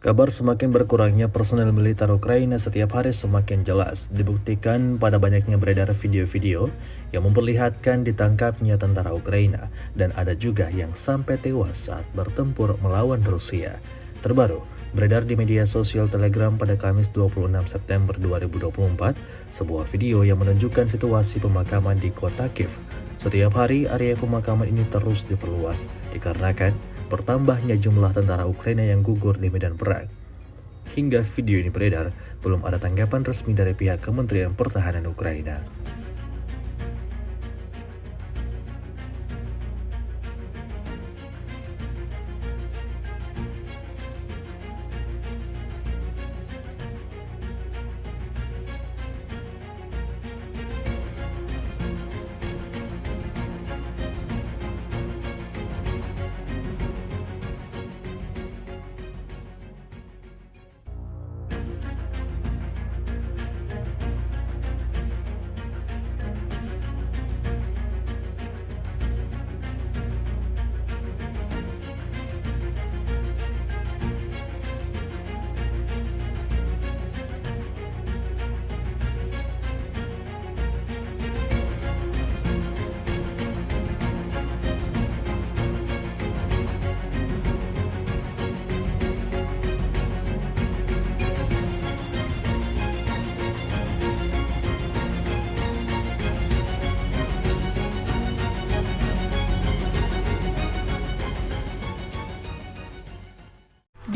Kabar semakin berkurangnya personel militer Ukraina setiap hari semakin jelas, dibuktikan pada banyaknya beredar video-video yang memperlihatkan ditangkapnya tentara Ukraina, dan ada juga yang sampai tewas saat bertempur melawan Rusia. Terbaru, beredar di media sosial Telegram pada Kamis 26 September 2024, sebuah video yang menunjukkan situasi pemakaman di kota Kiev. Setiap hari, area pemakaman ini terus diperluas, dikarenakan bertambahnya jumlah tentara Ukraina yang gugur di medan perang. Hingga video ini beredar, belum ada tanggapan resmi dari pihak Kementerian Pertahanan Ukraina.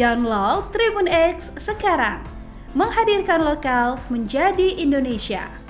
Download Tribun X sekarang, menghadirkan lokal menjadi Indonesia.